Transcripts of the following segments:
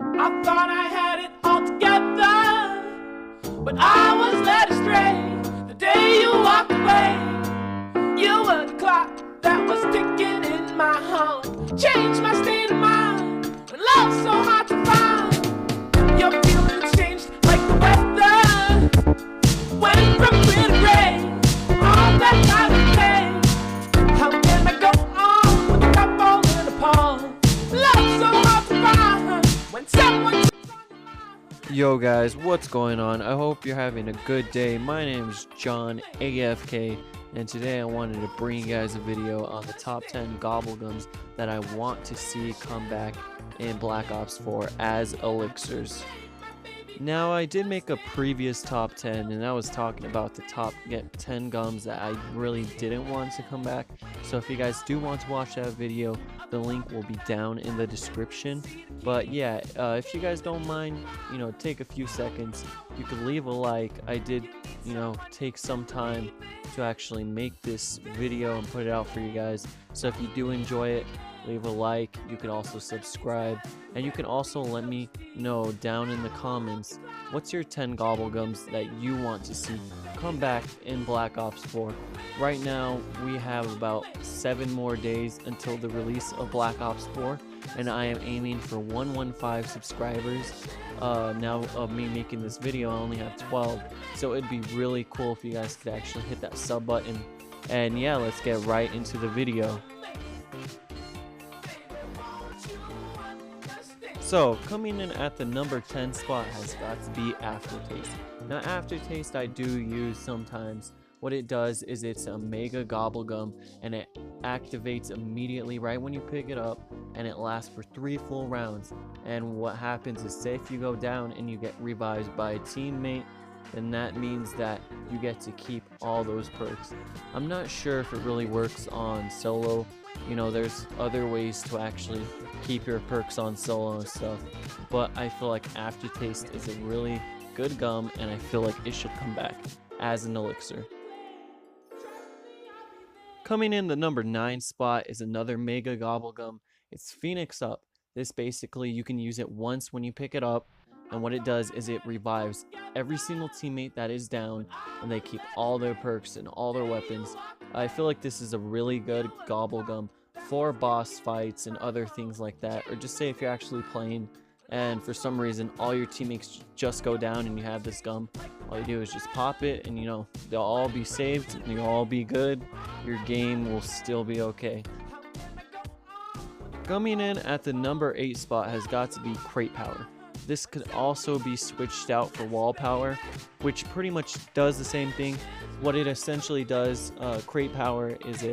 I thought I had it all together, but I was led astray the day you walked away. You were the clock that was ticking in my heart, changed my state of mind when love's so hard to find. Your feelings changed like the weather, went from clear to gray, all that time to pay. How can I go on with the cup falling apart? Love's so hard to find when someone. Yo guys, what's going on? I hope you're having a good day. My name is John AFK, and today I wanted to bring you guys a video on the top 10 Gobblegums that I want to see come back in Black Ops 4 as Elixirs. Now, I did make a previous top 10, and I was talking about the top 10 gums that I really didn't want to come back. So if you guys do want to watch that video, the link will be down in the description. But yeah, if you guys don't mind, take a few seconds, you could leave a like. I did, take some time to actually make this video and put it out for you guys. So if you do enjoy it, leave a like. You can also subscribe, and you can also let me know down in the comments what's your 10 Gobblegums that you want to see come back in Black Ops 4. Right now we have about 7 more days until the release of Black Ops 4, and I am aiming for 115 subscribers. Now of me making this video, I only have 12, so it'd be really cool if you guys could actually hit that sub button. And yeah, let's get right into the video. So, coming in at the number 10 spot has got to be Aftertaste. Now, Aftertaste I do use sometimes. What it does is it's a mega Gobblegum, and it activates immediately right when you pick it up, and it lasts for 3 full rounds. And what happens is, say if you go down and you get revived by a teammate, then that means that you get to keep all those perks. I'm not sure if it really works on solo. There's other ways to actually keep your perks on solo and stuff, but I feel like Aftertaste is a really good gum, and I feel like it should come back as an elixir. Coming in the number 9 spot is another mega Gobblegum. It's Phoenix Up. This basically, you can use it once when you pick it up, and what it does is it revives every single teammate that is down, and they keep all their perks and all their weapons. I feel like this is a really good Gobblegum for boss fights and other things like that, or just say if you're actually playing and for some reason all your teammates just go down and you have this gum, all you do is just pop it, and they'll all be saved and you'll all be good. Your game will still be okay. Coming in at the number 8 spot has got to be Crate Power. This could also be switched out for Wall Power, which pretty much does the same thing. What it essentially does, Crate Power, is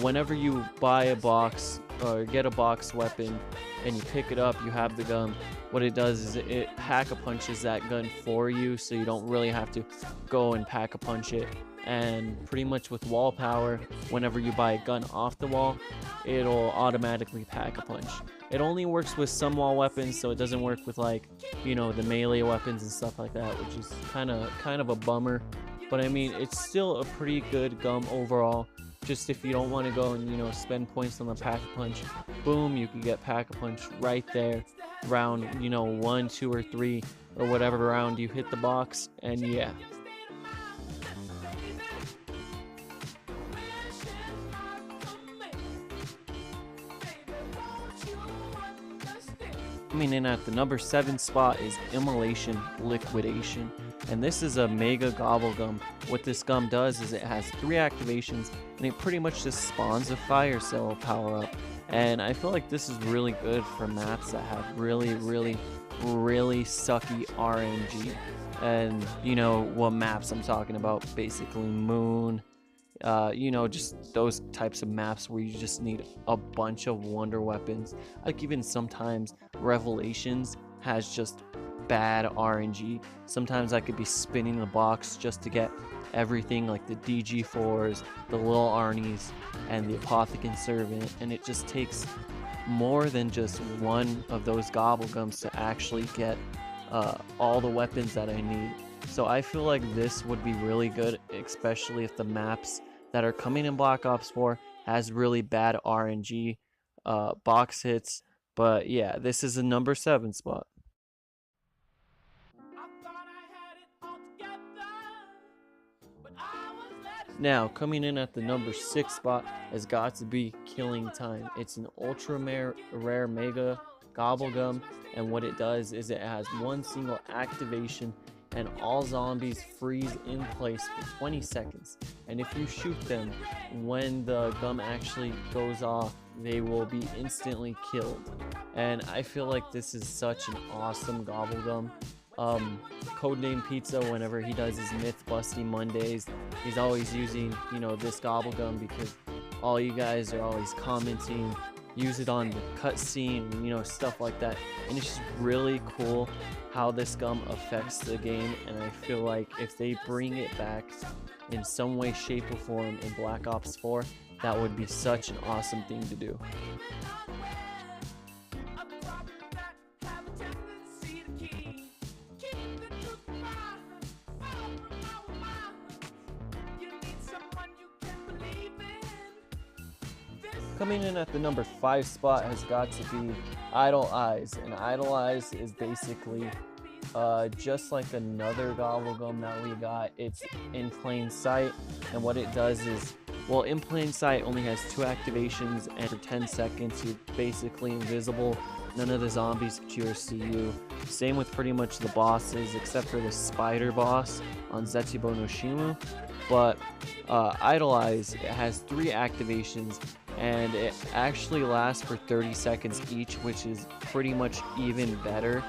whenever you buy a box or get a box weapon and you pick it up, you have the gun. What it does is it pack-a-punches that gun for you, so you don't really have to go and pack-a-punch it. And pretty much with Wall Power, whenever you buy a gun off the wall, it'll automatically pack-a-punch. It only works with some wall weapons, so it doesn't work with the melee weapons and stuff like that, which is kind of a bummer. But I mean, it's still a pretty good gum overall. Just if you don't want to go and spend points on the pack-a-punch, boom, you can get pack-a-punch right there. Round 1, 2, or 3, or whatever round you hit the box, and yeah. Coming in at the number 7 spot is Immolation Liquidation, and this is a mega Gobblegum. What this gum does is it has 3 activations, and it pretty much just spawns a fire cell power up. And I feel like this is really good for maps that have really sucky RNG. And what maps I'm talking about, basically Moon, just those types of maps where you just need a bunch of wonder weapons. Like even sometimes Revelations has just bad RNG. Sometimes I could be spinning the box just to get everything, like the DG4s, the Lil Arnies, and the Apothecant Servant, and it just takes more than just one of those Gobblegums to actually get all the weapons that I need. So I feel like this would be really good, especially if the maps that are coming in Black Ops 4 has really bad RNG, box hits, But yeah, this is a number 7 spot. Now, coming in at the number 6 spot has got to be Killing Time. It's an ultra rare mega Gobblegum, and what it does is it has one single activation and all zombies freeze in place for 20 seconds. And if you shoot them, when the gum actually goes off, they will be instantly killed. And I feel like this is such an awesome Gobblegum. Codename Pizza, whenever he does his myth busting Mondays, he's always using, you know, this Gobblegum because all you guys are always commenting, use it on the cutscene, you know, stuff like that. And it's just really cool how this gum affects the game, and I feel like if they bring it back in some way, shape, or form in Black Ops 4, that would be such an awesome thing to do. Coming in at the number 5 spot has got to be Idle Eyes, and Idle Eyes is basically just like another Gobblegum that we got. It's in plain sight, and what it does is, well, in plain sight only has 2 activations, and for 10 seconds you're basically invisible. None of the zombies see you. Same with pretty much the bosses, except for the spider boss on Zetsubo no Shimu. But Idle Eyes, it has 3 activations, and it actually lasts for 30 seconds each, which is pretty much even better.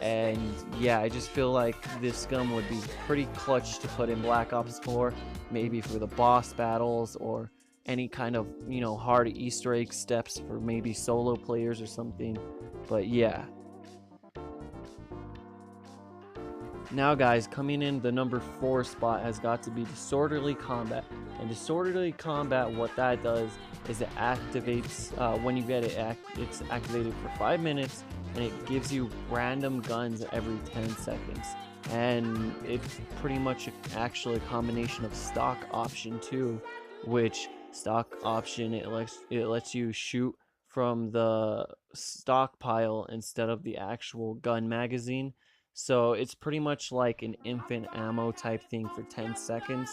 And yeah, I just feel like this gum would be pretty clutch to put in Black Ops 4, maybe for the boss battles or any kind of, you know, hard Easter egg steps for maybe solo players or something. But yeah. Now guys, coming in the number 4 spot has got to be Disorderly Combat. And Disorderly Combat, what that does is it activates, when you get it, it's activated for 5 minutes, and it gives you random guns every 10 seconds. And it's pretty much actually a combination of stock option too, which stock option, it lets you shoot from the stockpile instead of the actual gun magazine. So it's pretty much like an infant ammo type thing for 10 seconds,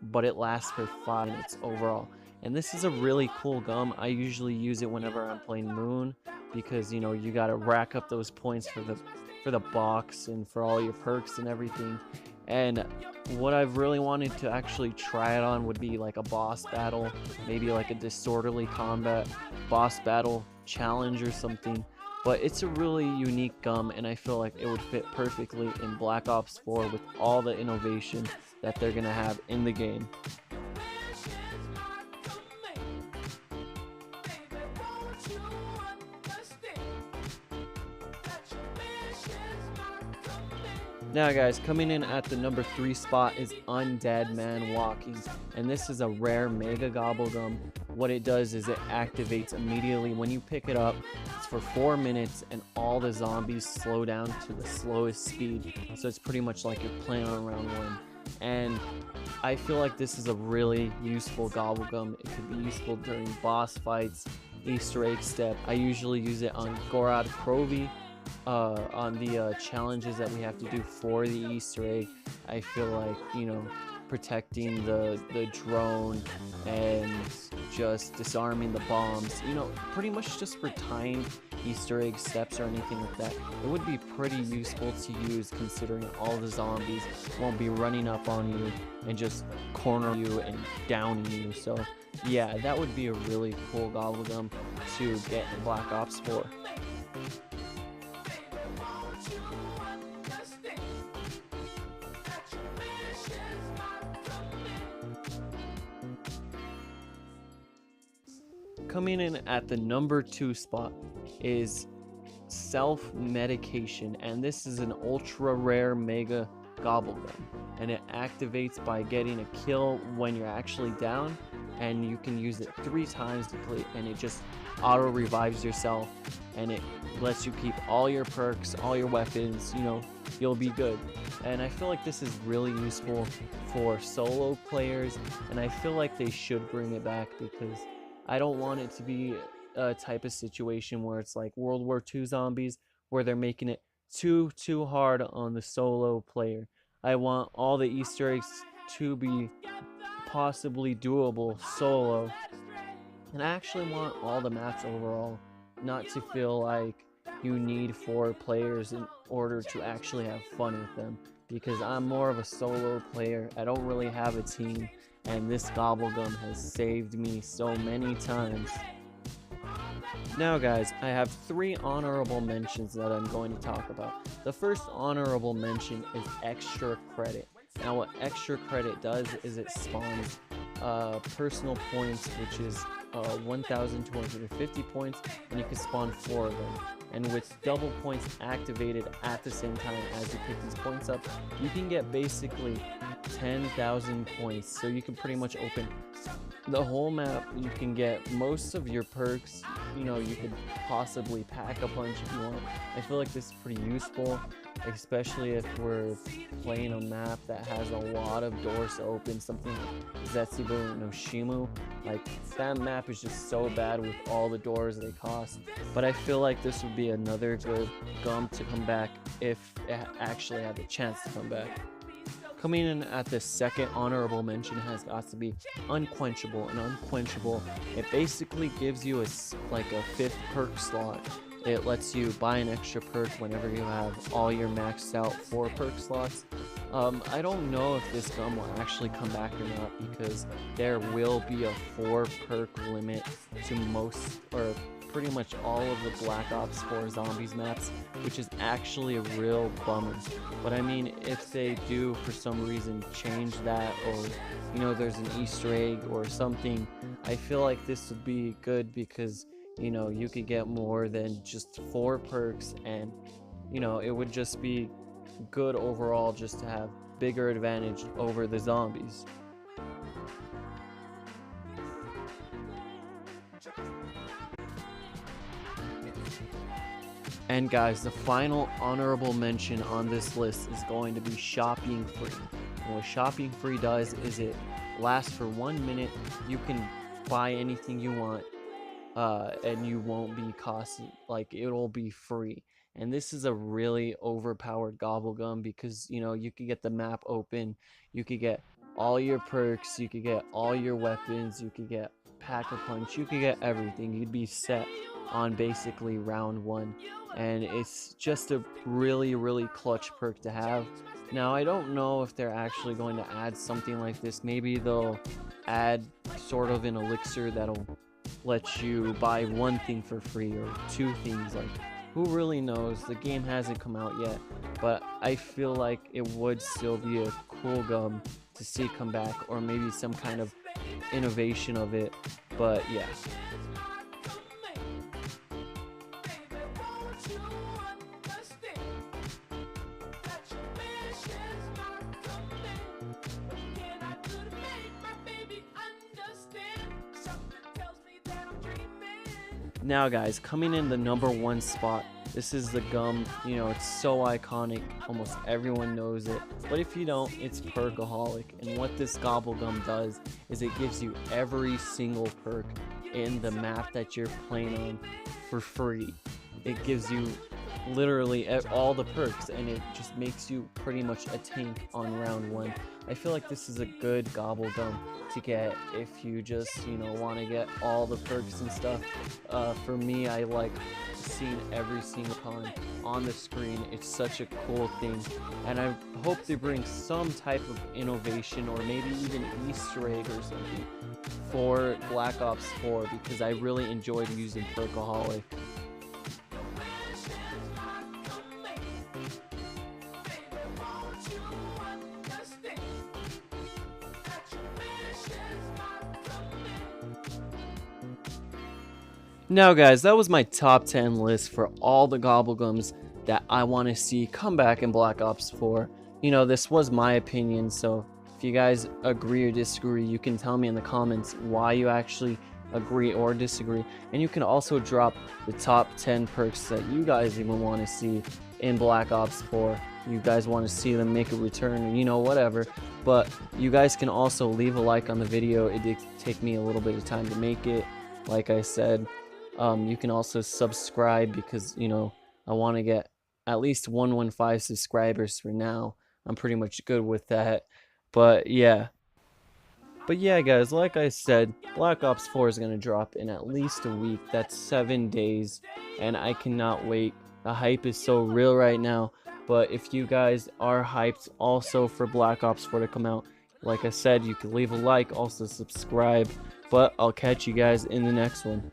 but it lasts for 5 minutes overall. And this is a really cool gum. I usually use it whenever I'm playing Moon, because, you know, you gotta rack up those points for the box and for all your perks and everything. And what I've really wanted to actually try it on would be like a boss battle, maybe like a Disorderly Combat boss battle challenge or something. But it's a really unique gum, and I feel like it would fit perfectly in Black Ops 4 with all the innovation that they're gonna have in the game. Now guys, coming in at the number 3 spot is Undead Man Walking, and this is a rare mega Gobblegum. What it does is it activates immediately when you pick it up. It's for 4 minutes, and all the zombies slow down to the slowest speed, so it's pretty much like you're playing on round 1. And I feel like this is a really useful Gobblegum. It could be useful during boss fights, Easter egg step. I usually use it on Gorod Krovi, on the challenges that we have to do for the Easter egg. I feel like, you know, protecting the drone and just disarming the bombs, you know, pretty much just for timed Easter egg steps or anything like that, it would be pretty useful to use, considering all the zombies won't be running up on you and just corner you and downing you. So yeah, that would be a really cool Gobblegum to get in Black Ops 4. Coming in at the number 2 spot is Self-Medication, and this is an ultra rare mega Gobblegum, and it activates by getting a kill when you're actually down, and you can use it 3 times to play, and it just auto revives yourself, and it lets you keep all your perks, all your weapons, you know, you'll be good. And I feel like this is really useful for solo players, and I feel like they should bring it back, because I don't want it to be type of situation where it's like World War II zombies, where they're making it too hard on the solo player. I want all the Easter eggs to be possibly doable solo, and I actually want all the maps overall not to feel like you need 4 players in order to actually have fun with them, because I'm more of a solo player. I don't really have a team, and this Gobblegum has saved me so many times. Now guys, I have 3 honorable mentions that I'm going to talk about. The first honorable mention is extra credit. Now what extra credit does is it spawns personal points, which is 1,250 points, and you can spawn 4 of them. And with double points activated at the same time as you pick these points up, you can get basically 10,000 points. So you can pretty much open the whole map. You can get most of your perks. You know, you could possibly pack a punch if you want. I feel like this is pretty useful, especially if we're playing a map that has a lot of doors to open, something like Zetsubo no Shimu. Like, that map is just so bad with all the doors they cost, but I feel like this would be another good gum to come back if it actually had the chance to come back. Coming in at the second honorable mention has got to be Unquenchable. And Unquenchable, it basically gives you like a 5th perk slot. It lets you buy an extra perk whenever you have all your maxed out 4 perk slots. I don't know if this gum will actually come back or not, because there will be a 4 perk limit to most, or pretty much all of the Black Ops 4 Zombies maps, which is actually a real bummer. But I mean, if they do for some reason change that, or you know, there's an Easter egg or something, I feel like this would be good, because you know, you could get more than just 4 perks, and you know, it would just be good overall just to have bigger advantage over the zombies. And guys, the final honorable mention on this list is going to be Shopping Free. And what Shopping Free does is it lasts for 1 minute. You can buy anything you want, and you won't be costing, like, it'll be free. And this is a really overpowered Gobblegum, because you know, you could get the map open, you could get all your perks, you could get all your weapons, you could get Pack-a-Punch, you could get everything. You'd be set on basically round 1, and it's just a really clutch perk to have. Now I don't know if they're actually going to add something like this. Maybe they'll add sort of an elixir that'll let you buy 1 thing for free, or 2 things. Like, who really knows? The game hasn't come out yet, but I feel like it would still be a cool gum to see come back, or maybe some kind of innovation of it. But yeah. Now guys, coming in the number 1 spot, this is the gum. You know, it's so iconic, almost everyone knows it, but if you don't, it's Perkaholic. And what this Gobblegum does is it gives you every single perk in the map that you're playing on for free. It gives you literally all the perks, and it just makes you pretty much a tank on round 1. I feel like this is a good Gobblegum to get if you just, you know, want to get all the perks and stuff. For me, I like seeing every single con on the screen. It's such a cool thing, and I hope they bring some type of innovation, or maybe even Easter egg or something for Black Ops 4, because I really enjoyed using Perkaholic. Now guys, that was my top 10 list for all the Gobblegums that I want to see come back in Black Ops 4. You know, this was my opinion, so if you guys agree or disagree, you can tell me in the comments why you actually agree or disagree. And you can also drop the top 10 perks that you guys even want to see in Black Ops 4. You guys want to see them make a return, or you know, whatever. But you guys can also leave a like on the video. It did take me a little bit of time to make it, like I said. You can also subscribe because, you know, I want to get at least 115 subscribers for now. I'm pretty much good with that. But yeah. But yeah, guys, like I said, Black Ops 4 is going to drop in at least a week. That's 7 days, and I cannot wait. The hype is so real right now. But if you guys are hyped also for Black Ops 4 to come out, like I said, you can leave a like, also subscribe. But I'll catch you guys in the next one.